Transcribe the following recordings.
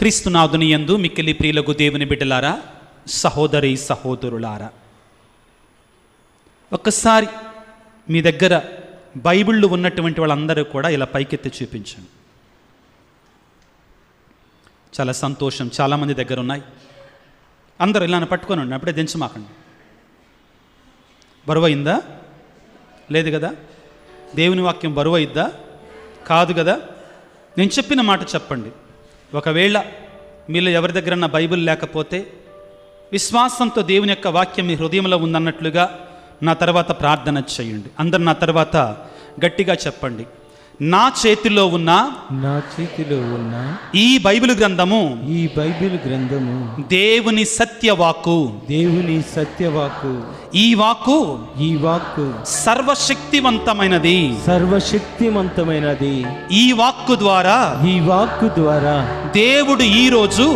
క్రీస్తునాథుని యందు మిక్కిలి ప్రియులకు దేవుని బిడ్డలారా, సహోదరి సహోదరులారా, ఒక్కసారి మీ దగ్గర బైబిళ్ళు ఉన్నటువంటి వాళ్ళందరూ కూడా ఇలా పైకెత్తి చూపించండి. చాలా సంతోషం, చాలామంది దగ్గర ఉన్నాయి. అందరూ ఇలా పట్టుకొని ఉండి, అప్పుడే దించమాకండి. బరువు అయిందా? లేదు కదా. దేవుని వాక్యం బరువు అయిద్దా? కాదు కదా. నేను చెప్పిన మాట చెప్పండి. ఒకవేళ మీలో ఎవరి దగ్గరన్నా బైబిల్ లేకపోతే విశ్వాసంతో దేవుని యొక్క వాక్యం మీ హృదయంలో ఉందన్నట్లుగా నా తర్వాత ప్రార్థన చేయండి. అందరు నా తర్వాత గట్టిగా చెప్పండి, నా చేతిలో ఉన్న ఈ బైబిల్ గ్రంథము దేవుని సత్యవాక్కు. ఈ వాక్కు సర్వశక్తివంతమైనది. ఈ వాక్కు ద్వారా దేవుడు ఈ రోజు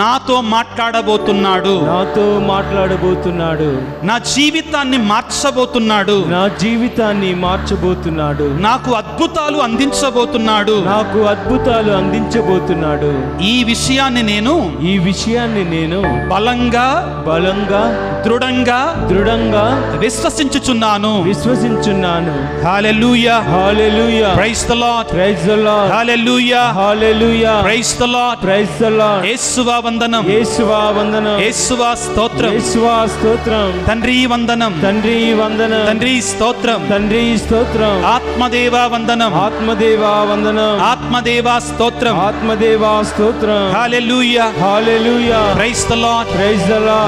నాతో మాట్లాడబోతున్నాడు. నా జీవితాన్ని మార్చబోతున్నాడు. నాకు అద్భుతాలు అందించబోతున్నాడు. ఈ విషయాన్ని నేను బలంగా దృఢంగా విశ్వసించుచున్నాను. హల్లెలూయా, ప్రైజ్ ది లార్డ్, హల్లెలూయా, ప్రైజ్ ది లార్డ్, యేసువా వందనం, యేసువా స్తోత్రం, తండ్రి వందనం, తండ్రి స్తోత్రం, ఆత్మదేవా వందనం, ఆత్మదేవా స్తోత్రం, హల్లెలూయా, ప్రైజ్ ది లార్డ్,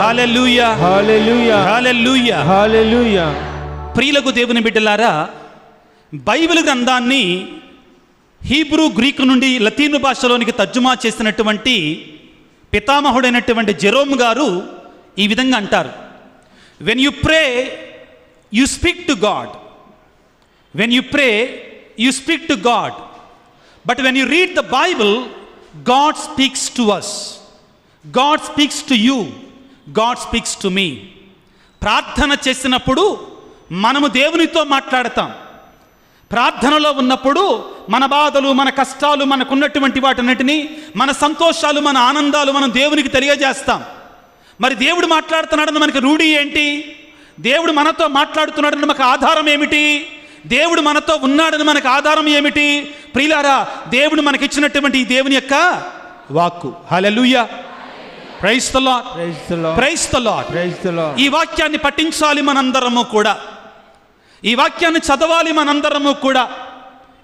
హల్లెలూయా. ప్రియులకు దేవుని బిడ్డలారా, బైబిల్ గ్రంథాన్ని హీబ్రూ, గ్రీకు నుండి లతీను భాషలోనికి తర్జుమా చేసినటువంటి పితామహుడైనటువంటి జెరోమ్ గారు ఈ విధంగా అంటారు, when you pray you speak to God. When you pray, you speak to God. But when you read the Bible, God speaks to us. God speaks to you. God speaks to me. ప్రార్థన చేసినప్పుడు మనము దేవునితో మాట్లాడతాం. ప్రార్థనలో ఉన్నప్పుడు మన బాధలు, మన కష్టాలు, మనకున్నటువంటి వాటన్నిటినీ, మన సంతోషాలు, మన ఆనందాలు మనం దేవునికి తెలియజేస్తాం. మరి దేవుడు మాట్లాడుతున్నాడని మనకి రూఢి ఏంటి? దేవుడు మనతో మాట్లాడుతున్నాడని మనకు ఆధారం ఏమిటి? దేవుడు మనతో ఉన్నాడని మనకు ఆధారం ఏమిటి? ప్రియులారా, దేవుడు మనకిచ్చినటువంటి ఈ దేవుని యొక్క వాక్కు. హల్లెలూయా, praise the Lord, praise the Lord. ఈ వాక్యాన్ని పఠించాలి మనందరము కూడా. ఈ వాక్యాన్ని చదవాలి మనందరము కూడా.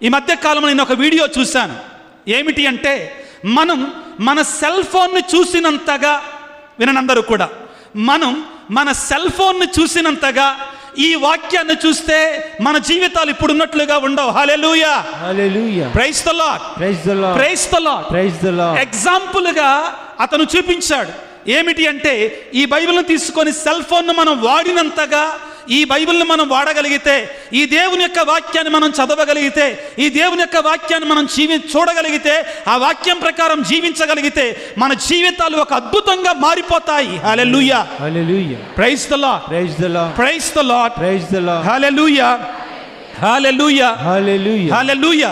ఈ మధ్య కాలంలో నేను ఒక వీడియో చూశాను. ఏమిటి అంటే, మనం మన సెల్ ఫోన్ని చూసినంతగా, వినందరూ కూడా, మనం మన సెల్ ఫోన్ని చూసినంతగా ఈ వాక్యాన్ని చూస్తే మన జీవితాలు ఇప్పుడు ఉన్నట్లుగా ఉండవు. హల్లెలూయా, praise the Lord, praise the Lord. Example గా అతను చూపించాడు. ఏమిటి అంటే, ఈ బైబిల్ని తీసుకొని సెల్ ఫోన్ను మనం వాడినంతగా ఈ బైబిల్ని మనం వాడగలిగితే, ఈ దేవుని యొక్క వాక్యాన్ని మనం చదవగలిగితే, ఈ దేవుని యొక్క వాక్యాన్ని మనం చూడగలిగితే, ఆ వాక్యం ప్రకారం జీవించగలిగితే మన జీవితాలు ఒక అద్భుతంగా మారిపోతాయి. హల్లెలూయా, praise the Lord, praise the Lord, హల్లెలూయా, హల్లెలూయా, హల్లెలూయా.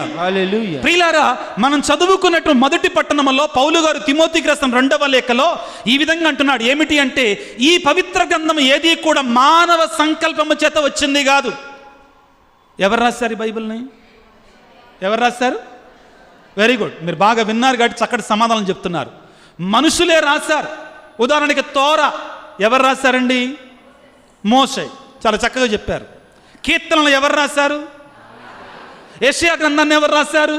ప్రియులారా, మనం చదువుకున్నట్టు మొదటి పట్టణంలో పౌలు గారు తిమోతికి రాసిన 2వ లేఖలో ఈ విధంగా అంటున్నాడు. ఏమిటి అంటే, ఈ పవిత్ర గ్రంథం ఏది కూడా మానవ సంకల్పము చేత వచ్చింది కాదు. ఎవరు రాశారు ఈ బైబిల్ని? ఎవరు రాశారు? వెరీ గుడ్, మీరు బాగా విన్నారు కాబట్టి చక్కటి సమాధానం చెప్తున్నారు. మనుషులే రాశారు. ఉదాహరణకి తోరా ఎవరు రాశారండి? మోషే. చాలా చక్కగా చెప్పారు. కీర్తనలు ఎవరు రాశారు? యెషయా గ్రంథాన్ని ఎవరు రాశారు?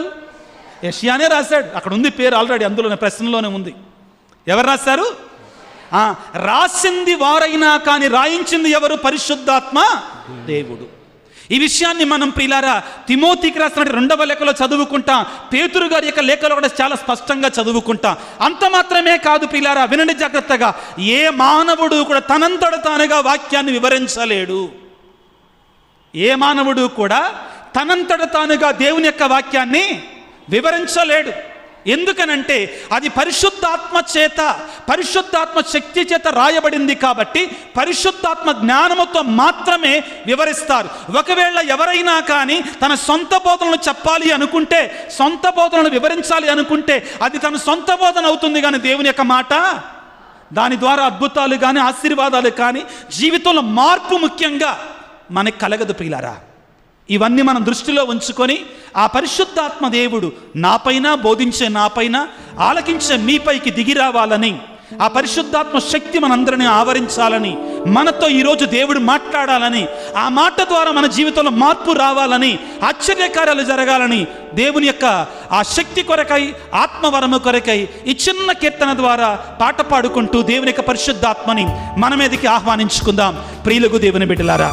యెషయానే రాశాడు. అక్కడ ఉంది పేరు ఆల్రెడీ, అందులోనే ప్రశ్నలోనే ఉంది. ఎవరు రాశారు? రాసింది వారైనా కానీ రాయించింది ఎవరు? పరిశుద్ధాత్మ దేవుడు. ఈ విషయాన్ని మనం ప్రియులారా తిమోతికి రాసిన 2వ లేఖలో చదువుకుంటాం. పేతురు గారి యొక్క లేఖలో కూడా చాలా స్పష్టంగా చదువుకుంటాం. అంత మాత్రమే కాదు ప్రియులారా, వినండి జాగ్రత్తగా, ఏ మానవుడు కూడా తనంతట తానుగా వాక్యాన్ని వివరించలేడు. ఏ మానవుడు కూడా తనంతట తానుగా దేవుని యొక్క వాక్యాన్ని వివరించలేడు. ఎందుకనంటే అది పరిశుద్ధాత్మ శక్తి చేత రాయబడింది కాబట్టి పరిశుద్ధాత్మ జ్ఞానముతో మాత్రమే వివరిస్తారు. ఒకవేళ ఎవరైనా కానీ తన సొంత బోధనలు చెప్పాలి అనుకుంటే, సొంత బోధనలు వివరించాలి అనుకుంటే అది తన సొంత బోధన అవుతుంది కానీ దేవుని యొక్క మాట. దాని ద్వారా అద్భుతాలు కానీ ఆశీర్వాదాలు కానీ జీవితంలో మార్పు ముఖ్యంగా మనకు కలగదు ప్రియులారా. ఇవన్నీ మనం దృష్టిలో ఉంచుకొని ఆ పరిశుద్ధాత్మ దేవుడు నాపైన, బోధించే నాపైన, ఆలకించే మీపైకి దిగి రావాలని, ఆ పరిశుద్ధాత్మ శక్తి మనందరినీ ఆవరించాలని, మనతో ఈరోజు దేవుడు మాట్లాడాలని, ఆ మాట ద్వారా మన జీవితంలో మార్పు రావాలని, ఆశ్చర్యకార్యాలు జరగాలని దేవుని యొక్క ఆ శక్తి కొరకై, ఆత్మవరము కొరకై ఈ చిన్న కీర్తన ద్వారా పాట పాడుకుంటూ దేవుని యొక్క పరిశుద్ధాత్మని మన మీదకి ఆహ్వానించుకుందాం. ప్రియులకు దేవుని బిడ్డలారా,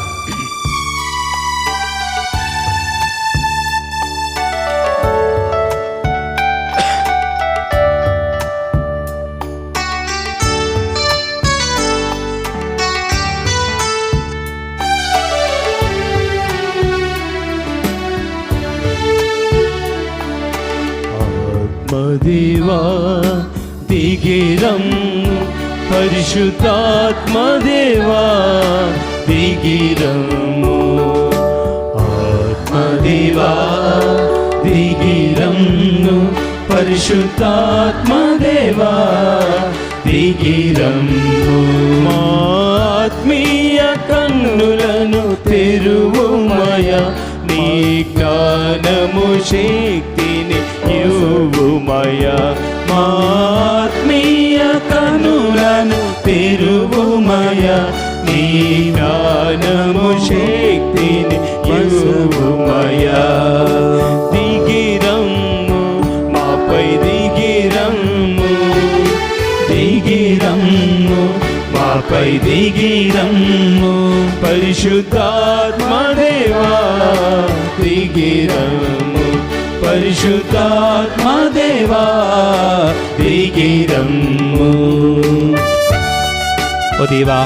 దేవా దిగిరం, పరిశుద్ధాత్మదేవా దిగిరము, ఆత్మదేవా దిగిరము, పరిశుద్ధాత్మదేవా దిగిరము. మా ఆత్మీయ కన్నులను తెరువుమయ, నీ జ్ఞానము శక్తిని యువుమయ. మా ఆత్మీయ కన్నులను తెరువుమయ, నీ జ్ఞానము శక్తిని యువుమయ. దిగిరమ్ము మాపై దిగిరమ్ము, దిగిరమ్ము మాపై దిగిరమ్ము, పరిశుద్ధాత్మదేవా దిగిరమ్ము, పరిశుద్ధాత్మదేవా దిగిరమ్ము. ఓ దేవా,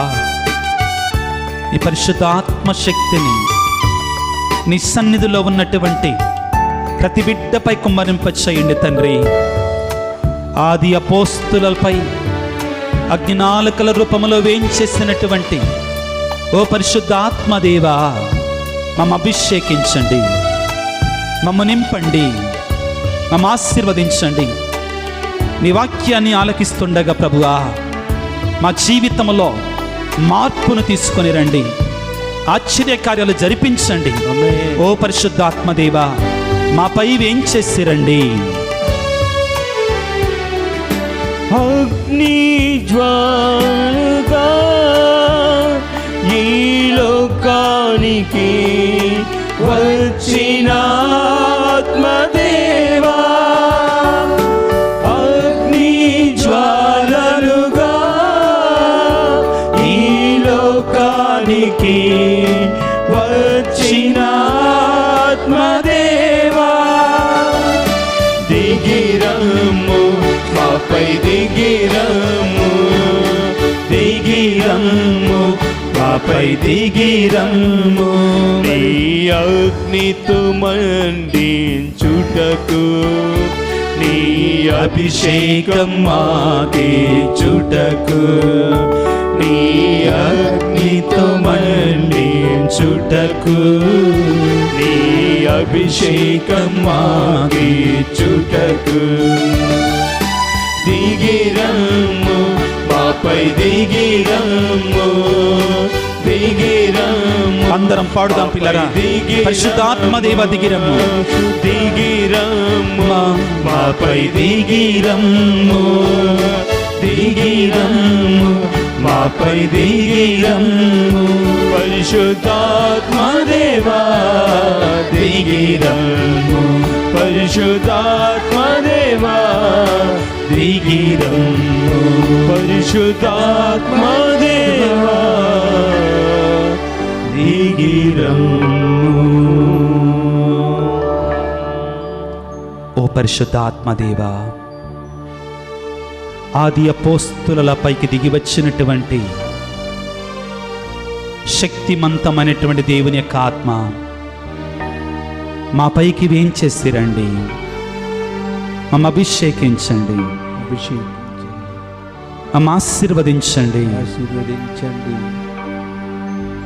ఈ పరిశుద్ధాత్మ శక్తిని నీ సన్నిధిలో ఉన్నటువంటి ప్రతి బిడ్డపై కుమ్మరింపచేయండి తండ్రి. ఆది అపోస్తులపై అగ్నినాళికల రూపంలో వేయించేసినటువంటి ఓ పరిశుద్ధాత్మ దేవా, మమ్మ అభిషేకించండి, మమ్మ నింపండి, మమ్మ ఆశీర్వదించండి. నీ వాక్యాన్ని ఆలకిస్తుండగా ప్రభువా, మా జీవితంలో మార్పును తీసుకొని రండి, ఆశ్చర్యకార్యాలు జరిపించండి. ఓ పరిశుద్ధాత్మ దేవా, మాపై వేయించేసి రండి. అగ్ని జ్వాలగా ఈ లోకానికి వచ్చిన ఆత్మదేవా, అగ్ని జ్వాలలుగా ఈ లోకానికి వచ్చిన ఆత్మదేవా, దిగిరమ్ము మాపై దిగిరమ్ము, దిగిరమ్ము మాపై దిగిరమ్ము. నీ అగ్నితో మండించుటకు, నీ అభిషేకం మాకే చుటకు, నీ అగ్నితో మండించుటకు, నీ అభిషేకం మాకే చుటకు. దిగిరమ్ము మాపై దిగిరమ్ము, దిగిరమ్ము. అందరం పాడుదాం పిల్లరా. పరిశుద్ధాత్మ దేవ దిగిరమ్ము, దిగిరమ్ము మాపై దిగిరమ్ము, దిగిరమ్ము మాపై దిగిరమ్ము, పరిశుద్ధాత్మ దేవా దిగిరమ్ము, పరిశుద్ధాత్మ దేవా దిగిరమ్ము, పరిశుద్ధాత్మ దేవా దిగిరమ్ము. ఓ పరిశుద్ధాత్మ దేవా, ఆది అపోస్తులపైకి దిగి వచ్చినటువంటి శక్తిమంతమైనటువంటి దేవుని యొక్క ఆత్మ, మా పైకి వేంచేసి రండి. మమ్మ అభిషేకించండి, మమ్మ ఆశీర్వదించండి.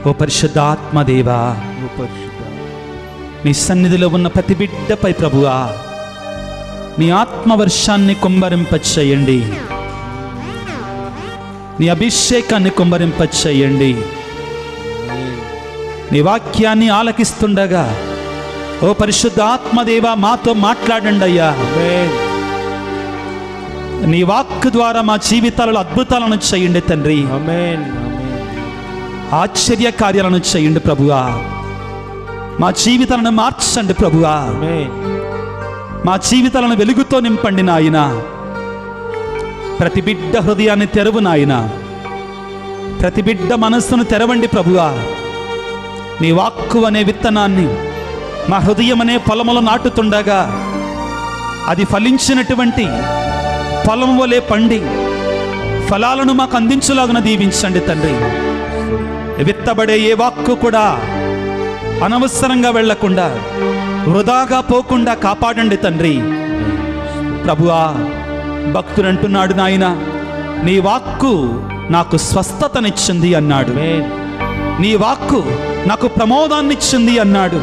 ఓ పరిశుద్ధాత్మ దేవా, నీ సన్నిధిలో ఉన్న ప్రతి బిడ్డపై ప్రభువా నీ ఆత్మవర్షాన్ని కుమ్మరింపచేయండి, నీ అభిషేకాన్ని కుమ్మరింపచేయండి. నీ వాక్యాన్ని ఆలకిస్తుండగా ఓ పరిశుద్ధాత్మదేవా మాతో మాట్లాడండి అయ్యా. నీ వాక్ ద్వారా మా జీవితాలలో అద్భుతాలను చేయండి తండ్రి. ఆశ్చర్య కార్యాలను చేయండి ప్రభువా. మా జీవితాలను మార్చండి ప్రభువా. మా జీవితాలను వెలుగుతో నింపండి నాయన. ప్రతి బిడ్డ హృదయాన్ని తెరవు నాయన. ప్రతి బిడ్డ మనస్సును తెరవండి ప్రభువా. నీ వాక్కు అనే విత్తనాన్ని మా హృదయం అనే పొలములో నాటుతుండగా అది ఫలించినటువంటి పొలం వలె పండి ఫలాలను మాకు అందించులాగున దీవించండి తండ్రి. విత్తబడే ఏ వాక్కు కూడా అనవసరంగా వెళ్లకుండా వృధాగా పోకుండా కాపాడండి తండ్రి. ప్రభువా, భక్తుడు అంటున్నాడు నాయన, నీ వాక్కు నాకు స్వస్థతనిచ్చింది అన్నాడు. నీ వాక్కు నాకు ప్రమోదాన్నిచ్చింది అన్నాడు.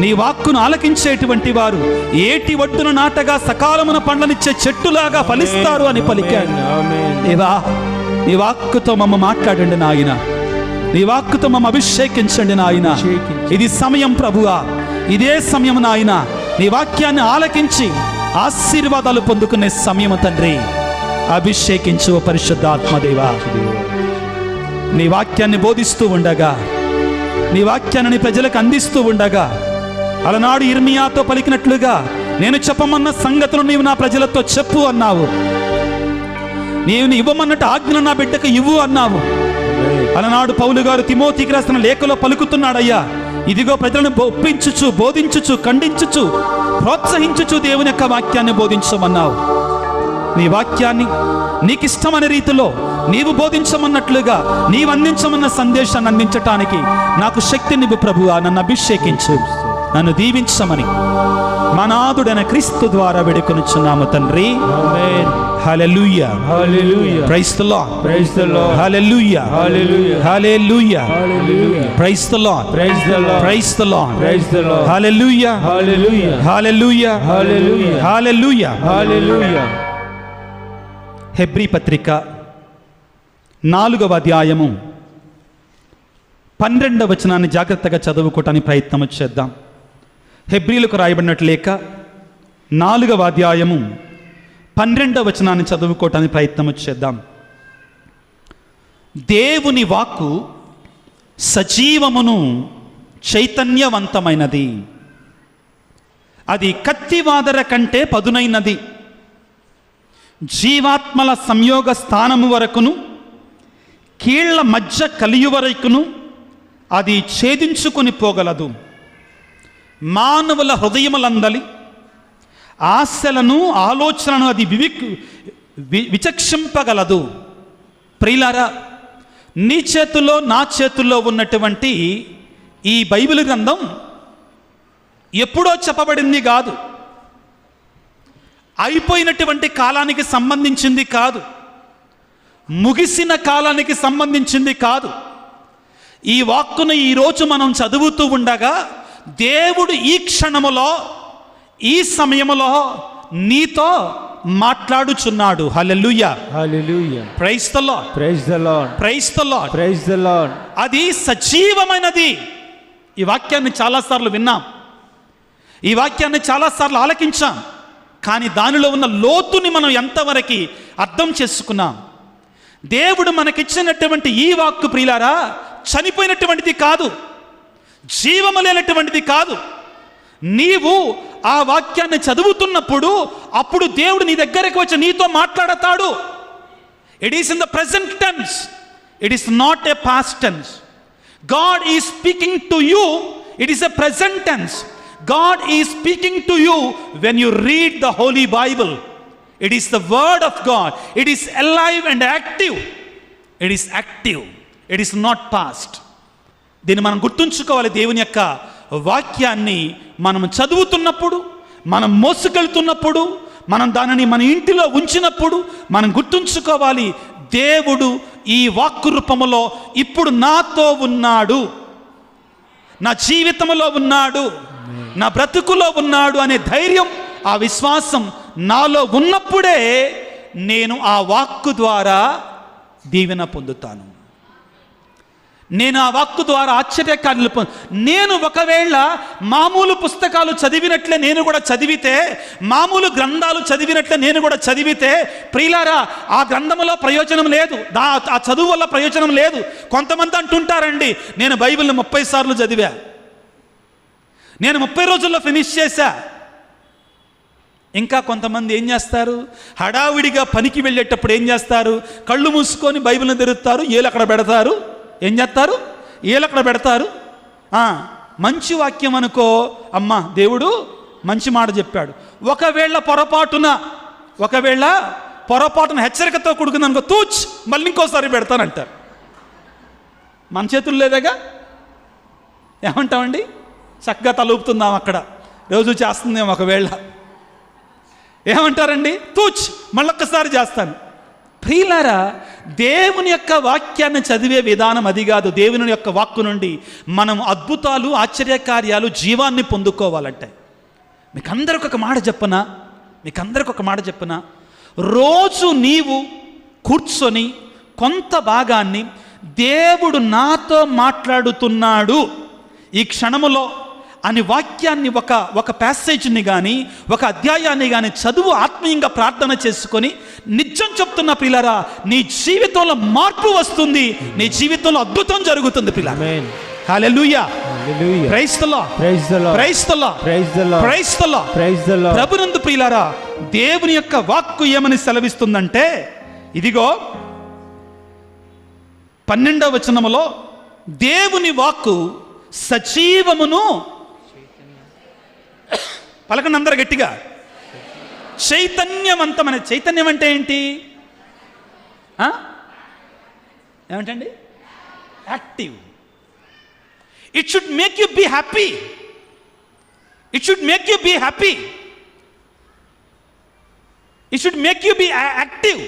నీ వాక్కును ఆలకించేటువంటి వారు ఏటి ఒడ్డున నాటగా సకాలమున పండ్లనిచ్చే చెట్టులాగా ఫలిస్తారు అని పలికాడు. దేవా, నీ వాక్కుతో మమ్మ మాట్లాడండి నాయన. నీ వాక్కుతో మమ్మ అభిషేకించండి నాయన. ఇది సమయం ప్రభువా, ఇదే సమయం నాయన. నీ వాక్యాన్ని ఆలకించి ఆశీర్వాదాలు పొందుకునే సమయం తండ్రి. అభిషేకించు పరిశుద్ధాత్మదేవా. నీ వాక్యాన్ని బోధిస్తూ ఉండగా, నీ వాక్యాన్ని ప్రజలకు అందిస్తూ ఉండగా, అలనాడు ఇర్మియాతో పలికినట్లుగా నేను చెప్పమన్న సంగతులు నీవు నా ప్రజలతో చెప్పు అన్నావు. నీవు ఇవ్వమన్నట్టు ఆజ్ఞను నా బిడ్డకు ఇవ్వు అన్నావు. అలనాడు పౌలు గారు తిమోతికి రాసిన లేఖలో పలుకుతున్నాడయ్యా, ఇదిగో ప్రజలను ఒప్పించుచు, బోధించుచు, ఖండించుచు, ప్రోత్సహించుచు దేవుని యొక్క వాక్యాన్ని బోధించమన్నావు. నీ వాక్యాన్ని నీకిష్టమైన రీతిలో నీవు బోధించమన్నట్లుగా నీవు అందించమన్న సందేశాన్ని అందించటానికి నాకు శక్తినివ్వు ప్రభువా. నన్ను అభిషేకించు, నన్ను దీవించమని మనాథుడైన క్రీస్తు ద్వారా వేడుకొనుచున్నాము తండ్రి. హల్లెలూయా, హల్లెలూయా, praise the Lord, praise the Lord, హల్లెలూయా, హల్లెలూయా, హల్లెలూయా, praise the Lord, praise the Lord, praise the Lord, praise the Lord, హల్లెలూయా, హల్లెలూయా, హల్లెలూయా, హల్లెలూయా, హల్లెలూయా, హల్లెలూయా. హెబ్రీ పత్రిక 4వ అధ్యాయము 12వ వచనాన్ని జాగ్రత్తగా చదువుకోవటానికి ప్రయత్నం చేద్దాం. హెబ్రీలకు రాయబడినట్లు లేక 4వ అధ్యాయము 12వ వచనాన్ని చదువుకోవటానికి ప్రయత్నం చేద్దాం. దేవుని వాక్కు సజీవమును చైతన్యవంతమైనది, అది కత్తివాదర కంటే పదునైనది, జీవాత్మల సంయోగ స్థానము వరకును కీళ్ల మధ్య కలియు వరకును అది ఛేదించుకొని పోగలదు. మానవుల హృదయములందలి ఆశలను, ఆలోచనను అది విచక్షింపగలదు. ప్రియులారా, నీ చేతుల్లో నా చేతుల్లో ఉన్నటువంటి ఈ బైబిల్ గ్రంథం ఎప్పుడో చెప్పబడింది కాదు, అయిపోయినటువంటి కాలానికి సంబంధించింది కాదు, ముగిసిన కాలానికి సంబంధించింది కాదు. ఈ వాక్కును ఈరోజు మనం చదువుతూ ఉండగా దేవుడు ఈ క్షణములో, ఈ సమయములో నీతో మాట్లాడుచున్నాడు. హల్లెలూయా, హల్లెలూయా, praise the Lord, praise the Lord, praise the Lord, praise the Lord. అది సజీవమైనది. ఈ వాక్యాన్ని చాలాసార్లు విన్నాం, ఈ వాక్యాన్ని చాలాసార్లు ఆలకించాం, కానీ దానిలో ఉన్న లోతుని మనం ఎంతవరకు అర్థం చేసుకున్నాం? దేవుడు మనకిచ్చినటువంటి ఈ వాక్కు ప్రియులారా చనిపోయినటువంటిది కాదు, జీవము లేనటువంటిది కాదు. నీవు ఆ వాక్యాన్ని చదువుతున్నప్పుడు అప్పుడు దేవుడు నీ దగ్గరకు వచ్చి నీతో మాట్లాడతాడు. It is in the present tense, it is not a past tense. God is speaking to you, it is a present tense. God is speaking to you when you read the Holy Bible. It is the word of God. It is alive and active. It is active. It is not past. దీన్ని మనం గుర్తుంచుకోవాలి. దేవుని యొక్క వాక్యాన్ని మనం చదువుతున్నప్పుడు, మనం మోసుకెళ్తున్నప్పుడు, మనం దానిని మన ఇంటిలో ఉంచినప్పుడు మనం గుర్తుంచుకోవాలి, దేవుడు ఈ వాక్కు రూపములో ఇప్పుడు నాతో ఉన్నాడు, నా జీవితంలో ఉన్నాడు, నా బ్రతుకులో ఉన్నాడు అనే ధైర్యం, ఆ విశ్వాసం నాలో ఉన్నప్పుడే నేను ఆ వాక్కు ద్వారా దీవెన పొందుతాను. నేను ఆ వాక్కు ద్వారా ఆశ్చర్యకార్యాలు నేను ఒకవేళ మామూలు పుస్తకాలు చదివినట్లే నేను కూడా చదివితే, మామూలు గ్రంథాలు చదివినట్లే నేను కూడా చదివితే, ప్రియులారా, ఆ గ్రంథములో ప్రయోజనం లేదు, ఆ చదువు వల్ల ప్రయోజనం లేదు. కొంతమంది అంటుంటారండి, నేను బైబిల్ని 30 సార్లు చదివా, నేను 30 రోజుల్లో ఫినిష్ చేశా. ఇంకా కొంతమంది ఏం చేస్తారు, హడావిడిగా పనికి వెళ్ళేటప్పుడు ఏం చేస్తారు, కళ్ళు మూసుకొని బైబిల్ని తెరుస్తారు, ఏలు అక్కడ పెడతారు. ఏం చేస్తారు, ఏలు అక్కడ పెడతారు. మంచి వాక్యం అనుకో, అమ్మ దేవుడు మంచి మాట చెప్పాడు. ఒకవేళ పొరపాటున హెచ్చరికతో కూడుకుంది అనుకో, తూచ్ మళ్ళీ ఇంకోసారి పెడతానంటారు. మన చేతులు లేదగా, ఏమంటామండి, చక్కగా తలూపుతుందాం, అక్కడ రోజు చేస్తుందేమో, ఒకవేళ ఏమంటారండి, తూచ్ మళ్ళొక్కసారి చేస్తాను. ప్రియులారా, దేవుని యొక్క వాక్యాన్ని చదివే విధానం అది కాదు. దేవుని యొక్క వాక్కు నుండి మనం అద్భుతాలు, ఆశ్చర్యకార్యాలు, జీవాన్ని పొందుకోవాలంటే మీకందరికి ఒక మాట చెప్పనా, రోజు నీవు కూర్చొని కొంత భాగాన్ని దేవుడు నాతో మాట్లాడుతున్నాడు ఈ క్షణములో అని వాక్యాన్ని, ఒక ప్యాసేజ్ని కానీ, ఒక అధ్యాయాన్ని కానీ చదువు, ఆత్మీయంగా ప్రార్థన చేసుకొని, నిజం చెప్తున్న ప్రియులారా, నీ జీవితంలో మార్పు వస్తుంది, నీ జీవితంలో అద్భుతం జరుగుతుంది ప్రియులారా. హల్లెలూయా, praise the Lord, praise the Lord, praise the Lord, praise the Lord, praise the Lord, praise the Lord. ప్రభునందు ప్రియులారా, దేవుని యొక్క వాక్కు ఏమని సెలవిస్తుందంటే, ఇదిగో 12వ వచనములో, దేవుని వాక్కు సజీవమును, పలకండి అందరూ గట్టిగా, చైతన్యవంతమైన. చైతన్యం అంటే ఏంటి, ఏమంటండి, active. It should make you be happy, it should make you be happy, it should make you be active.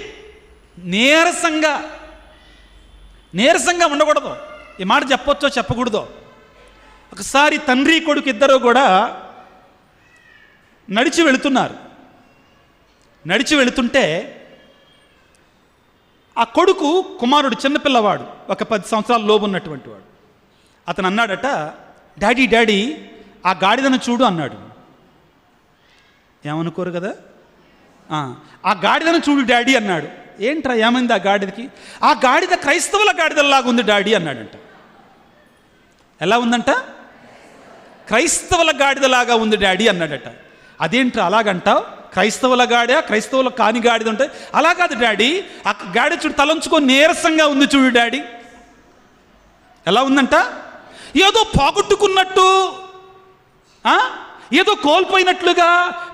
నీరసంగా ఉండకూడదు. ఈ మాట చెప్పొచ్చో చెప్పకూడదో. ఒకసారి తండ్రి కొడుకు ఇద్దరు కూడా నడిచి వెళుతుంటే ఆ కొడుకు, కుమారుడు, చిన్నపిల్లవాడు, ఒక 10 సంవత్సరాల లోపు ఉన్నటువంటి వాడు, అతను అన్నాడట, డాడీ ఆ గాడిదను చూడు అన్నాడు. ఏమనుకోరు కదా, ఆ గాడిదను చూడు డాడీ అన్నాడు. ఏంట్రా ఏమైంది ఆ గాడిదకి? ఆ గాడిద క్రైస్తవుల గాడిదలాగా ఉంది డాడీ అన్నాడంట. ఎలా ఉందంట? క్రైస్తవుల గాడిదలాగా ఉంది డాడీ అన్నాడట. అదేంట్రా అలాగంటావు? క్రైస్తవుల కాని గాడిద ఉంటాయి. అలా కాదు డాడీ, ఆ గాడి చూడు తలంచుకొని నీరసంగా ఉంది చూడు డాడీ. ఎలా ఉందంట? ఏదో పోగొట్టుకున్నట్టు, ఏదో కోల్పోయినట్లుగా.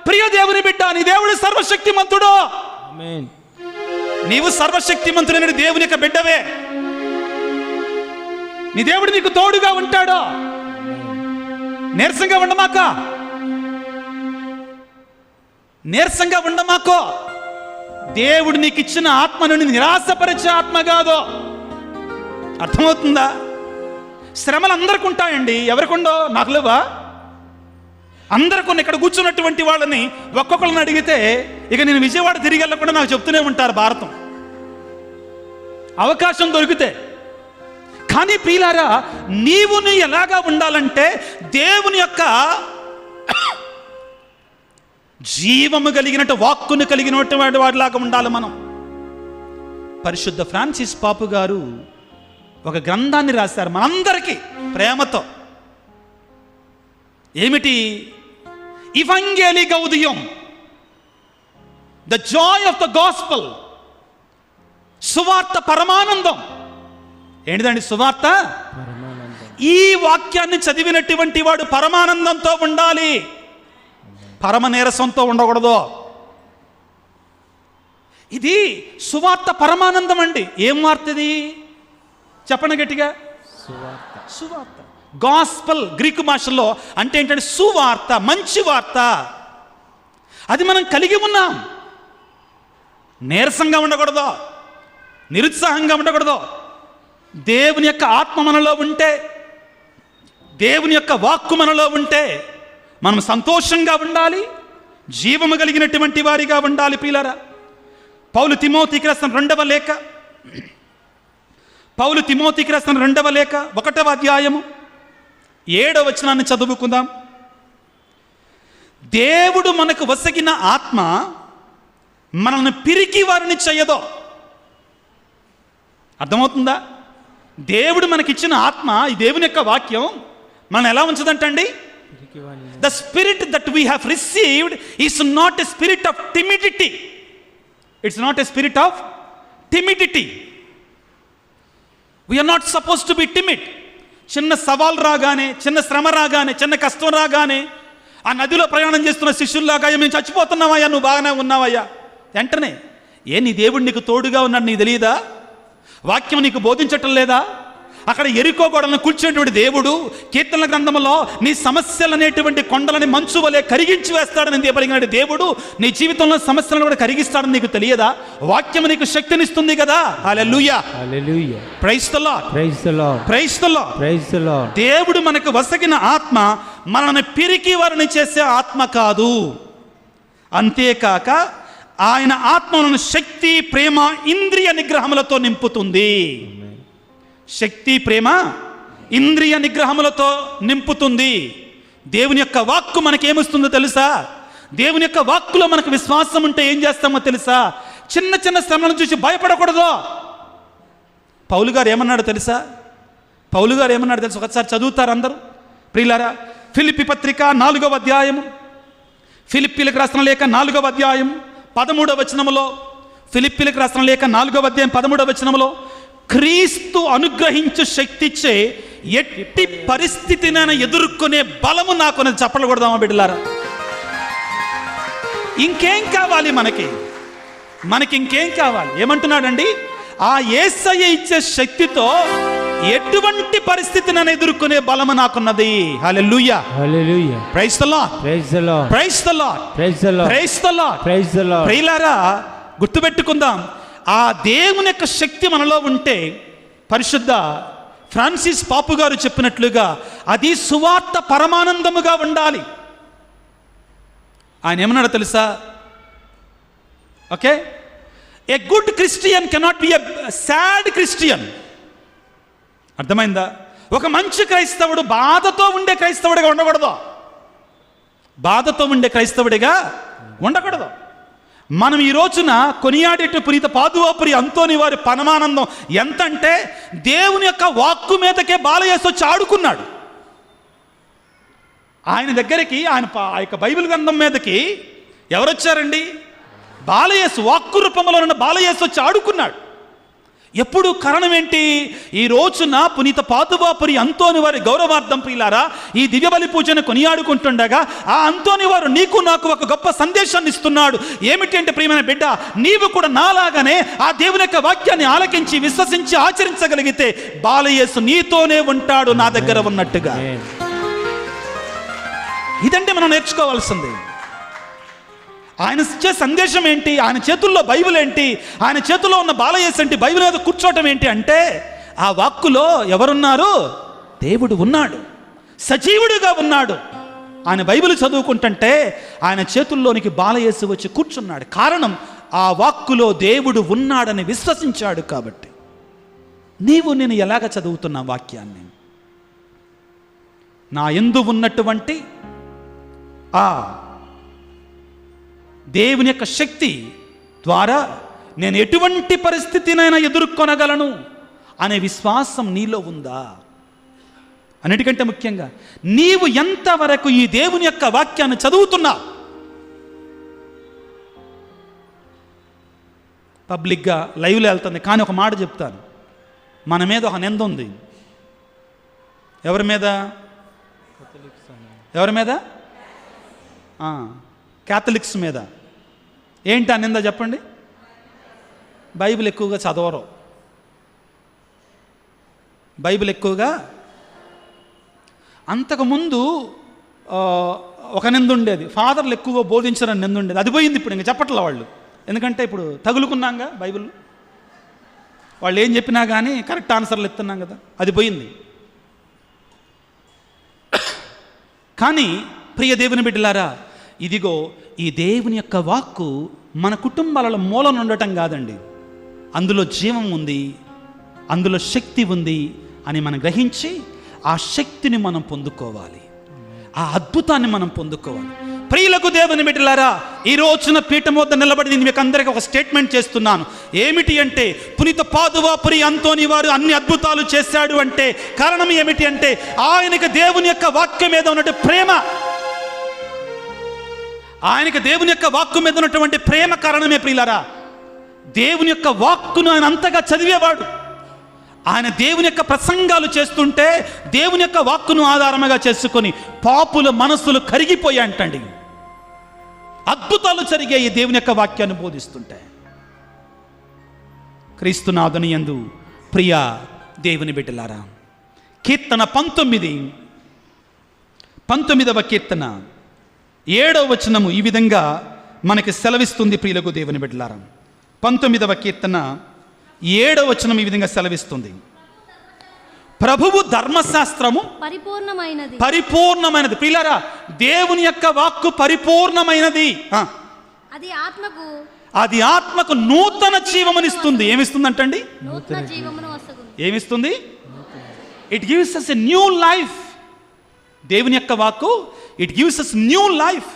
ప్రియ దేవుని బిడ్డ, నీ దేవుడు సర్వశక్తిమంతుడు. ఆమేన్. నీవు సర్వశక్తిమంతుడైన దేవుని యొక్క బిడ్డవే. నీ దేవుడు నీకు తోడుగా ఉంటాడు. నీరసంగా ఉండమాకో. దేవుడు నీకు ఇచ్చిన ఆత్మను నిరాశపరిచే ఆత్మ కాదు. అర్థమవుతుందా? శ్రమలు అందరికి ఉంటాయండి. ఎవరికుండో? నాకు లేవా? అందరికీ ఇక్కడ కూర్చున్నటువంటి వాళ్ళని ఒక్కొక్కరిని అడిగితే ఇక నేను విజయవాడ తిరిగి వెళ్ళకుండా నాకు చెప్తూనే ఉంటారు భారతం, అవకాశం దొరికితే. కానీ ప్రియులారా, నీవు ఎలాగా ఉండాలంటే దేవుని యొక్క జీవము కలిగినట్టు, వాక్కును కలిగినటువంటి వాడిలాగా ఉండాలి మనం. పరిశుద్ధ ఫ్రాన్సిస్ పాపు గారు ఒక గ్రంథాన్ని రాశారు మనందరికీ ప్రేమతో. ఏమిటి? ఇవాంగెలీ గౌడియం, the joy of the gospel. సువార్త పరమానందం. ఏంటిదండి సువార్త? ఈ వాక్యాన్ని చదివినటువంటి వాడు పరమానందంతో ఉండాలి, పరమ నీరసంతో ఉండకూడదు. ఇది సువార్త పరమానందం అండి. ఏం వార్త ఇది? చెప్పండి గట్టిగా. సువార్త. గాస్పెల్ గ్రీకు భాషలో అంటే ఏంటంటే సువార్త, మంచి వార్త. అది మనం కలిగి ఉన్నాం. నీరసంగా ఉండకూడదు, నిరుత్సాహంగా ఉండకూడదు. దేవుని యొక్క ఆత్మ మనలో ఉంటే, దేవుని యొక్క వాక్కు మనలో ఉంటే మనం సంతోషంగా ఉండాలి, జీవము కలిగినటువంటి వారిగా ఉండాలి. ప్రియులారా, పౌలు తిమోతికి రాసిన 2వ లేఖ 1వ అధ్యాయము 7వ వచనాన్ని చదువుకుందాం. దేవుడు మనకు వసగిన ఆత్మ మనల్ని పిరికి వారిని చేయదో. అర్థమవుతుందా? దేవుడు మనకిచ్చిన ఆత్మ, ఈ దేవుని యొక్క వాక్యం మనం ఎలా ఉంచదంటండి? The spirit that we have received is not a spirit of timidity. It's not a spirit of timidity. We are not suppose to be timid. చిన్న సవాల్ రాగానే, చిన్న శ్రమ రాగానే, చిన్న కష్టం రాగానే, ఆ నదిలో ప్రయాణం చేస్తున్న శిష్యుల్లాగా మేము చచ్చిపోతున్నావయ్యా, నువ్వు బాగానే ఉన్నావయ్యా, వెంటనే నీ దేవుడు నీకు తోడుగా ఉన్నాడు నీకు తెలియదా? వాక్యం నీకు బోధించటం లేదా? అక్కడ ఎరికో గోడలను కూర్చున్నటువంటి దేవుడు కీర్తనల గ్రంథంలో నీ సమస్యలు అనేటువంటి కొండలని మంచు వలె కరిగించి వేస్తాడని చెప్పగలిగిన దేవుడు నీ జీవితంలో సమస్యలను కూడా కరిగిస్తాడని నీకు తెలియదా? వాక్యం నీకు శక్తినిస్తుంది కదా. హల్లెలూయా, హల్లెలూయా, praise the Lord, praise the Lord, praise the Lord, praise the Lord. దేవుడు మనకు వసగిన ఆత్మ మనల్ని పిరికి వారిని చేసే ఆత్మ కాదు. అంతేకాక ఆయన ఆత్మలను శక్తి, ప్రేమ, ఇంద్రియ నిగ్రహములతో నింపుతుంది. శక్తి, ప్రేమ, ఇంద్రియ నిగ్రహములతో నింపుతుంది. దేవుని యొక్క వాక్కు మనకేమిస్తుందో తెలుసా? దేవుని యొక్క వాక్కులో మనకు విశ్వాసం ఉంటే ఏం చేస్తామో తెలుసా? చిన్న చిన్న శ్రమలను చూసి భయపడకూడదు. పౌలు గారు ఏమన్నాడు తెలుసా? ఒకసారి చదువుతారు అందరూ ప్రియులారా. ఫిలిప్పీ పత్రిక 4వ అధ్యాయము, ఫిలిప్పీలకు రాసిన లేఖ 4వ అధ్యాయం 13వ వచనములో, ఫిలిప్పీలకు రాసిన లేఖ 4వ అధ్యాయం 13వ వచనములో, క్రీస్తు అనుగ్రహించు శక్తిచ్చే ఎట్టి పరిస్థితినైనా ఎదుర్కొనే బలము నాకు. చప్పట్లు కొడదామా బిడ్డలారా? ఇంకేం కావాలి మనకి ఇంకేం కావాలి? ఏమంటున్నాడండి? ఆ యేసయ్య ఇచ్చే శక్తితో ఎటువంటి పరిస్థితినైనా ఎదుర్కొనే బలము నాకున్నది. హల్లెలూయా, హల్లెలూయా, praise the Lord, praise the Lord, praise the Lord, praise the Lord, praise the Lord, praise the Lord. ప్రియులారా, గుర్తుపెట్టుకుందాం, ఆ దేవుని యొక్క శక్తి మనలో ఉంటే, పరిశుద్ధ ఫ్రాన్సిస్ పాపు గారు చెప్పినట్లుగా అది సువార్త పరమానందముగా ఉండాలి. ఆయన ఏమన్నాడో తెలుసా? Okay, a good Christian cannot be a sad Christian. అర్థమైందా? ఒక మంచి క్రైస్తవుడు బాధతో ఉండే క్రైస్తవుడిగా ఉండకూడదు. బాధతో ఉండే క్రైస్తవుడిగా ఉండకూడదు. మనం ఈ రోజున కొనియాడేట పునీత పాదువాపురి అంతోని వారి పరమానందం ఎంత అంటే, దేవుని యొక్క వాక్కు మీదకే బాలయేసు వచ్చి ఆడుకున్నాడు. ఆయన దగ్గరికి, ఆయన ఆ యొక్క బైబిల్ గ్రంథం మీదకి ఎవరొచ్చారండి? బాలయేసు, వాక్కు రూపంలో ఉన్న బాలయేసు వచ్చి ఆడుకున్నాడు. ఎప్పుడు? కారణం ఏంటి? ఈ రోజున పునీత పాదువాపురి అంతోని వారి గౌరవార్థం ప్రియులారా, ఈ దివ్యబలి పూజను కొనియాడుకుంటుండగా ఆ అంతోని వారు నీకు నాకు ఒక గొప్ప సందేశాన్ని ఇస్తున్నాడు. ఏమిటంటే, ప్రియమైన బిడ్డ, నీవు కూడా నాలాగానే ఆ దేవుని యొక్క వాక్యాన్ని ఆలకించి విశ్వసించి ఆచరించగలిగితే బాలయేసు నీతోనే ఉంటాడు, నా దగ్గర ఉన్నట్టుగా. ఇదంటే మనం నేర్చుకోవాల్సింది. ఆయన ఇచ్చే సందేశం ఏంటి? ఆయన చేతుల్లో బైబిల్ ఏంటి? ఆయన చేతుల్లో ఉన్న బాలయేసు ఏంటి? బైబిల్ మీద కూర్చోవటం ఏంటి అంటే, ఆ వాక్కులో ఎవరున్నారు? దేవుడు ఉన్నాడు, సజీవుడిగా ఉన్నాడు. ఆయన బైబిల్ చదువుకుంటుంటే ఆయన చేతుల్లోనికి బాలయేసు వచ్చి కూర్చున్నాడు. కారణం, ఆ వాక్కులో దేవుడు ఉన్నాడని విశ్వసించాడు. కాబట్టి నేను ఎలాగ చదువుతున్నా వాక్యాన్ని? నా యందు ఉన్నటువంటి ఆ దేవుని యొక్క శక్తి ద్వారా నేను ఎటువంటి పరిస్థితినైనా ఎదుర్కొనగలను అనే విశ్వాసం నీలో ఉందా? అన్నిటికంటే ముఖ్యంగా నీవు ఎంతవరకు ఈ దేవుని యొక్క వాక్యాన్ని చదువుతున్నా? పబ్లిక్గా లైవ్లో వెళ్తుంది, కానీ ఒక మాట చెప్తాను, మన మీద ఒక నింద ఉంది. ఎవరి మీద? క్యాథలిక్స్ మీద. ఏంటి ఆ నింద చెప్పండి? బైబిల్ ఎక్కువగా చదవరు. అంతకుముందు ఒక నింద ఉండేది, ఫాదర్లు ఎక్కువగా బోధించారని నింద ఉండేది. అది పోయింది ఇప్పుడు, ఇంకా చెప్పట్లే వాళ్ళు. ఎందుకంటే ఇప్పుడు తగులుకున్నాంగా బైబిల్, వాళ్ళు ఏం చెప్పినా కానీ కరెక్ట్ ఆన్సర్లు ఇస్తున్నాం కదా, అది పోయింది. కానీ ప్రియ దేవుని బిడ్డలారా, ఇదిగో ఈ దేవుని యొక్క వాక్కు మన కుటుంబాలలో మూలం ఉండటం కాదండి, అందులో జీవం ఉంది, అందులో శక్తి ఉంది అని మనం గ్రహించి ఆ శక్తిని మనం పొందుకోవాలి, ఆ అద్భుతాన్ని మనం పొందుకోవాలి. ప్రియులకు దేవుని బిడ్డలారా, ఈ రోజున పీఠం వద్ద నిలబడి నేను మీకు అందరికీ ఒక స్టేట్మెంట్ చేస్తున్నాను. ఏమిటి అంటే, పునీత పాదువా పురి అంతోని వారు అన్ని అద్భుతాలు చేశాడు అంటే కారణం ఏమిటి అంటే, ఆయనకి దేవుని యొక్క వాక్యం మీద ఉన్నటువంటి ప్రేమ, ఆయనకి దేవుని యొక్క వాక్కు మీద ఉన్నటువంటి ప్రేమ కారణమే ప్రియులారా. దేవుని యొక్క వాక్కును ఆయన అంతగా చదివేవాడు. ఆయన దేవుని యొక్క ప్రసంగాలు చేస్తుంటే దేవుని యొక్క వాక్కును ఆధారముగా చేసుకొని పాపుల మనస్సులు కరిగిపోయి అంటండి, అద్భుతాలు జరిగాయి దేవుని యొక్క వాక్యాన్ని బోధిస్తుంటే. క్రీస్తునాథుని యందు ప్రియ దేవుని బిడ్డలారా, కీర్తన 19వ కీర్తన 7వ వచనము ఈ విధంగా మనకి సెలవిస్తుంది. ప్రియులకు దేవుని బిడ్డలారా, 19వ కీర్తన 7వ వచనం ఈ విధంగా సెలవిస్తుంది. ప్రభువు ధర్మశాస్త్రము పరిపూర్ణమైనది. ప్రియులారా, దేవుని యొక్క వాక్కు పరిపూర్ణమైనది. అది ఆత్మకు నూతన జీవమునిస్తుంది. ఏమిస్తుందంటండి? ఏమిస్తుంది? It gives us a new life. దేవుని యొక్క వాక్కు it gives us new life.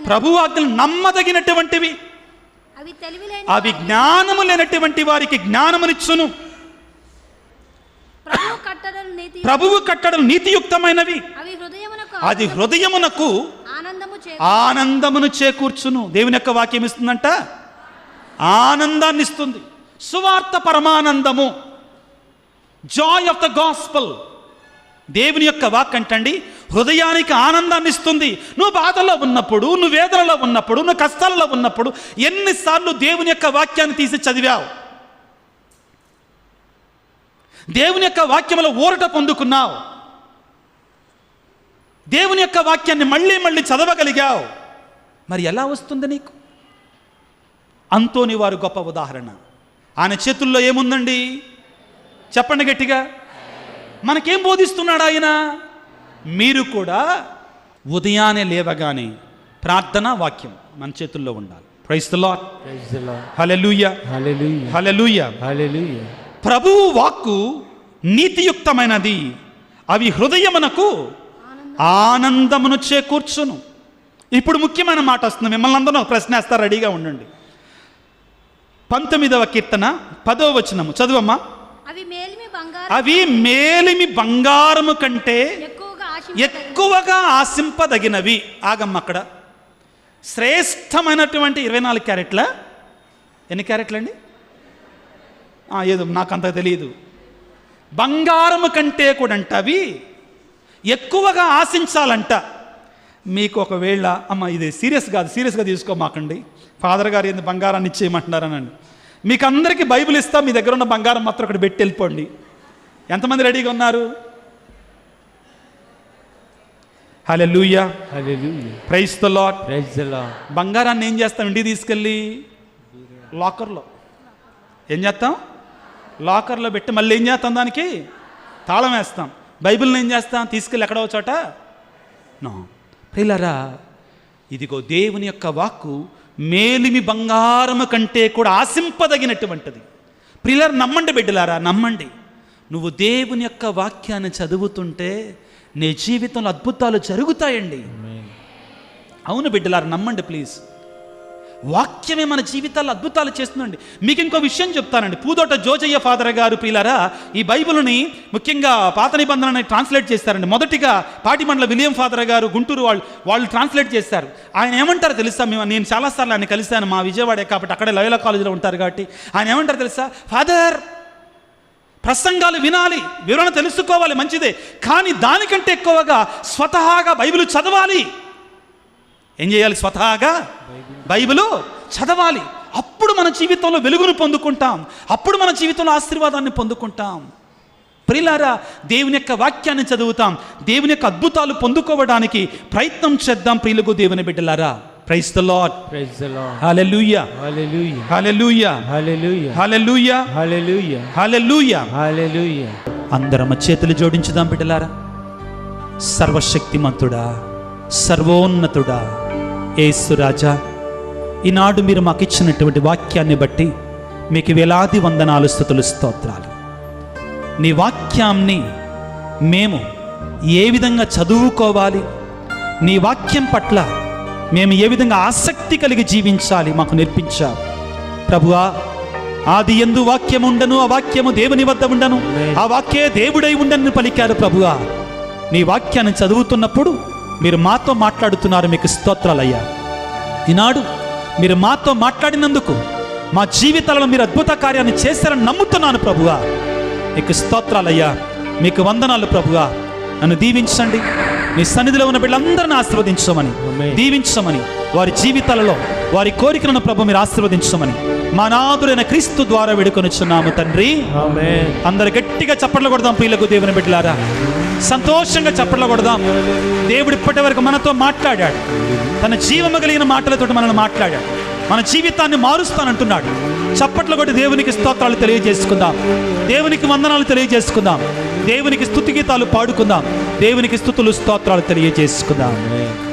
ప్రభు ఆజ్ఞలు నమ్మదగినటువంటివి, అవి జ్ఞానము లేనటువంటి వారికి జ్ఞానమునిచ్చును. ప్రభువు కట్టడలు నీతియుక్తమైనవి, అది హృదయమునకు ఆనందమును చేకూర్చును. దేవుని యొక్క వాక్యం ఇస్తుందంట, ఆనందాన్ని ఇస్తుంది. సువార్త పరమానందము, జాయ్ ఆఫ్ ద గాస్పల్. దేవుని యొక్క వాక్ అంటండి హృదయానికి ఆనందాన్ని ఇస్తుంది. నువ్వు బాధలో ఉన్నప్పుడు, నువ్వు వేదనలో ఉన్నప్పుడు, నువ్వు కష్టాలలో ఉన్నప్పుడు ఎన్నిసార్లు దేవుని యొక్క వాక్యాన్ని తీసి చదివావు? దేవుని యొక్క వాక్యంలో ఊరట పొందుకున్నావు, దేవుని యొక్క వాక్యాన్ని మళ్ళీ మళ్ళీ చదవగలిగావు. మరి ఎలా వస్తుంది నీకు? అంతోని వారు గొప్ప ఉదాహరణ. ఆయన చేతుల్లో ఏముందండి? చెప్పండి గట్టిగా. మనకేం బోధిస్తున్నాడు ఆయన? మీరు కూడా ఉదయాన్నే లేవగానే ప్రార్థన వాక్యం మన చేతుల్లో ఉండాలి. Praise the Lord. హల్లెలూయా, హల్లెలూయా, హల్లెలూయా. ప్రభువు వాక్కు నీతియుక్తమైనది, అవి హృదయమునకు ఆనందమును చేకూర్చును. ఇప్పుడు ముఖ్యమైన మాట వస్తుంది. మిమ్మల్ని అందరూ ఒక ప్రశ్న వేస్తారు, రెడీగా ఉండండి. 19వ కీర్తన 10వ వచనము చదువమ్మా. అవి మేలిమి బంగారము కంటే ఎక్కువగా ఆశింపదగినవి. ఆగమ్మ, అక్కడ శ్రేష్టమైనటువంటి 24 క్యారెట్ల, ఎన్ని క్యారెట్లు అండి? ఏదో నాకు అంత తెలియదు. బంగారము కంటే కూడా అంట అవి ఎక్కువగా ఆశించాలంట. మీకు ఒకవేళ అమ్మ ఇది సీరియస్గా తీసుకోమాకండి, ఫాదర్ గారు ఏంది బంగారాన్ని ఇచ్చేయమంటున్నారనండి. మీకు అందరికీ బైబిల్ ఇస్తా, మీ దగ్గర ఉన్న బంగారం మాత్రం ఒకటి పెట్టి వెళ్ళిపోండి. ఎంతమంది రెడీగా ఉన్నారు? హల్లెలూయా, హల్లెలూయా, praise the Lord, praise the Lord. బంగారాన్ని ఏం చేస్తాం? ఇంటికి తీసుకెళ్ళి లాకర్లో ఏం చేస్తాం? లాకర్లో పెట్టి మళ్ళీ ఏం చేస్తాం? దానికి తాళం వేస్తాం. బైబిల్ని ఏం చేస్తాం? తీసుకెళ్ళి ఎక్కడో చోట నో. ప్రియులారా, ఇదిగో దేవుని యొక్క వాక్కు మేలిమి బంగారము కంటే కూడా ఆశింపదగినటువంటిది. ప్రియులారా, నమ్మండి బిడ్డలారా, నమ్మండి. నువ్వు దేవుని యొక్క వాక్యాన్ని చదువుతుంటే నీ జీవితంలో అద్భుతాలు జరుగుతాయండి. అవును బిడ్డలారా, నమ్మండి ప్లీజ్. వాక్యమే మన జీవితాల్లో అద్భుతాలు చేస్తుందండి. మీకు ఇంకో విషయం చెప్తానండి. పూదోట జోజయ్య ఫాదర్ గారు ప్రియులారా ఈ బైబిల్ని ముఖ్యంగా పాత నిబంధనని ట్రాన్స్లేట్ చేస్తారండి. మొదటిగా పాటిమండల విలియం ఫాదర్ గారు గుంటూరు వాళ్ళు ట్రాన్స్లేట్ చేస్తారు. ఆయన ఏమంటారు తెలుసా? నేను చాలాసార్లు ఆయన కలిశాను, మా విజయవాడే కాబట్టి అక్కడే లయోలా కాలేజీలో ఉంటారు కాబట్టి. ఆయన ఏమంటారు తెలుసా? ఫాదర్, ప్రసంగాలు వినాలి, వివరణ తెలుసుకోవాలి, మంచిదే, కానీ దానికంటే ఎక్కువగా స్వతహాగా బైబిల్ చదవాలి. ఏం చేయాలి? స్వతహాగా బైబిలు చదవాలి. అప్పుడు మన జీవితంలో వెలుగును పొందుకుంటాం, అప్పుడు మన జీవితంలో ఆశీర్వాదాన్ని పొందుకుంటాం. ప్రియులారా, దేవుని యొక్క వాక్యాన్ని చదువుతాం, దేవుని యొక్క అద్భుతాలు పొందుకోవడానికి ప్రయత్నం చేద్దాం. ప్రియులకు దేవుని బిడ్డలారా, praise the lord. Praise the Lord. Hallelujah, Hallelujah. Hallelujah, Hallelujah. Hallelujah, Hallelujah. Hallelujah. Hallelujah. అందరం చేతులు జోడించుదాం బిడ్డలారా. సర్వశక్తిమంతుడా, సర్వోన్నతుడా, యేసు రాజా, ఈనాడు మీరు మాకు ఇచ్చినటువంటి వాక్యాన్ని బట్టి మీకు వేలాది వందనాలు, స్తుతులు, స్తోత్రాలు. నీ వాక్యాన్ని మేము ఏ విధంగా చదువుకోవాలి, నీ వాక్యం పట్ల మేము ఏ విధంగా ఆసక్తి కలిగి జీవించాలి మాకు నేర్పించావు ప్రభువా. ఆది యందు వాక్యము ఉండను, ఆ వాక్యము దేవుని వద్ద ఉండను, ఆ వాక్యే దేవుడై ఉండను పలికారు ప్రభువా. నీ వాక్యాన్ని చదువుతున్నప్పుడు మీరు మాతో మాట్లాడుతున్నారు, మీకు స్తోత్రాలయ్యా. ఈనాడు మీరు మాతో మాట్లాడినందుకు మా జీవితాలలో మీరు అద్భుత కార్యాన్ని చేశారని నమ్ముతున్నాను ప్రభువా. మీకు స్తోత్రాలయ్యా, మీకు వందనాలు ప్రభువా. నన్ను దీవించండి, మీ సన్నిధిలో ఉన్న బిడ్డలందరిని ఆశీర్వదించమని, దీవించమని, వారి జీవితాలలో వారి కోరికలను ప్రభు మీరు ఆశీర్వదించమని మా నాథుడైన క్రీస్తు ద్వారా వేడుకొనుచున్నాము తండ్రి. Amen. అందరు గట్టిగా చప్పట్లు కొడదాం. ప్రియులకు దేవుని బిడ్డలారా, సంతోషంగా చప్పట్లు కొడదాం. దేవుడు ఇప్పటి వరకు మనతో మాట్లాడాడు, తన జీవము కలిగిన మాటలతో మనల్ని మాట్లాడాడు, మన జీవితాన్ని మారుస్తానంటున్నాడు. చప్పట్లు కొట్టి దేవునికి స్తోత్రాలు తెలియజేసుకుందాం, దేవునికి వందనాలు తెలియజేసుకుందాం, దేవునికి స్తుతి గీతాలు పాడుకుందాం, దేవునికి స్తుతులు స్తోత్రాలు తెలియజేసుకుందాం. Amen.